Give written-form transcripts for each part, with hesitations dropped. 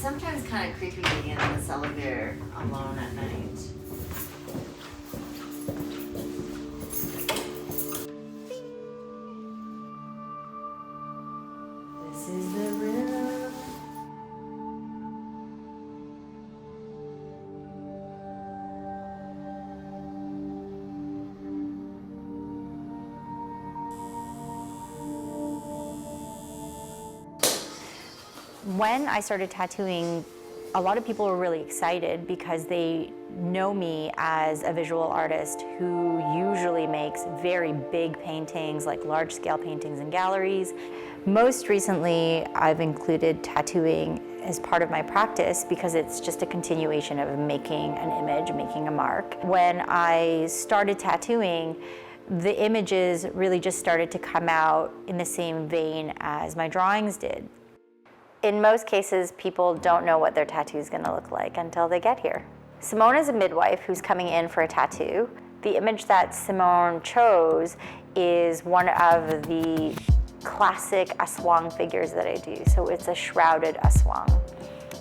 sometimes kind of creepy being in this elevator alone at night. This is the room. When I started tattooing, a lot of people were really excited because they know me as a visual artist who usually makes very big paintings, like large-scale paintings in galleries. Most recently, I've included tattooing as part of my practice because it's just a continuation of making an image, making a mark. When I started tattooing, the images really just started to come out in the same vein as my drawings did. In most cases, people don't know what their tattoo is going to look like until they get here. Simone is a midwife who's coming in for a tattoo. The image that Simone chose is one of the classic aswang figures that I do. So it's a shrouded aswang.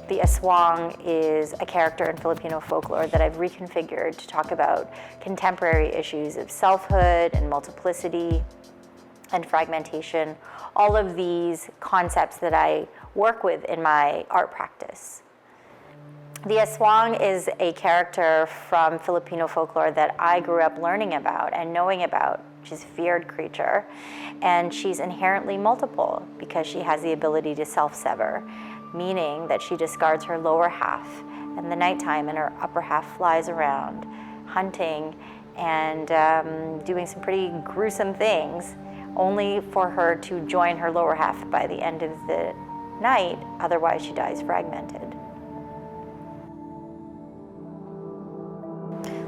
The aswang is a character in Filipino folklore that I've reconfigured to talk about contemporary issues of selfhood and multiplicity and fragmentation, all of these concepts that I work with in my art practice. The aswang is a character from Filipino folklore that I grew up learning about and knowing about. She's a feared creature, and she's inherently multiple because she has the ability to self-sever, meaning that she discards her lower half in the nighttime and her upper half flies around, hunting and doing some pretty gruesome things, only for her to join her lower half by the end of the night, otherwise she dies fragmented.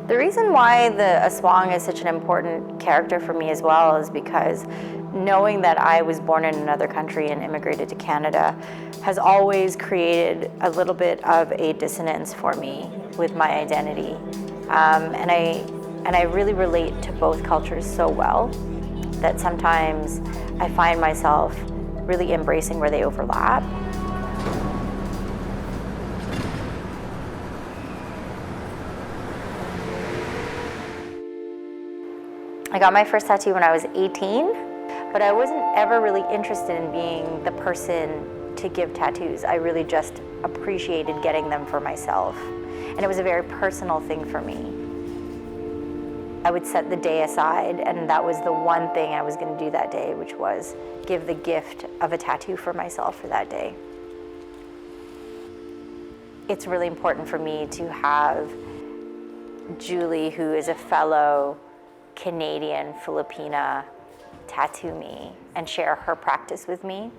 The reason why the aswang is such an important character for me as well is because knowing that I was born in another country and immigrated to Canada has always created a little bit of a dissonance for me with my identity. And I really relate to both cultures so well that sometimes I find myself really embracing where they overlap. I got my first tattoo when I was 18, but I wasn't ever really interested in being the person to give tattoos. I really just appreciated getting them for myself. And it was a very personal thing for me. I would set the day aside, and that was the one thing I was going to do that day, which was give the gift of a tattoo for myself for that day. It's really important for me to have Julie, who is a fellow Canadian Filipina, tattoo me and share her practice with me.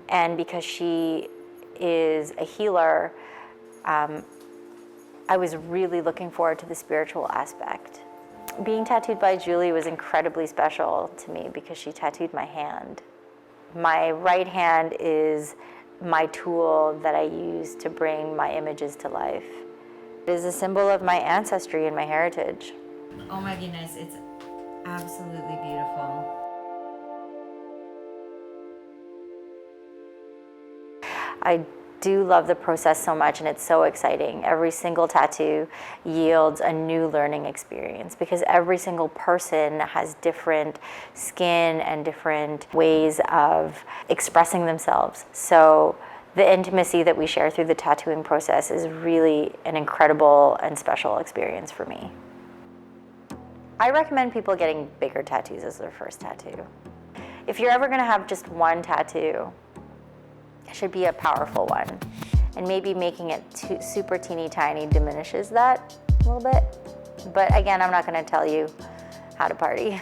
And because she is a healer, I was really looking forward to the spiritual aspect. Being tattooed by Julie was incredibly special to me because she tattooed my hand. My right hand is my tool that I use to bring my images to life. It is a symbol of my ancestry and my heritage. Oh my goodness, it's absolutely beautiful. I do love the process so much, and it's so exciting. Every single tattoo yields a new learning experience because every single person has different skin and different ways of expressing themselves. So the intimacy that we share through the tattooing process is really an incredible and special experience for me. I recommend people getting bigger tattoos as their first tattoo. If you're ever going to have just one tattoo, it should be a powerful one. And maybe making it super teeny tiny diminishes that a little bit. But again, I'm not going to tell you how to party.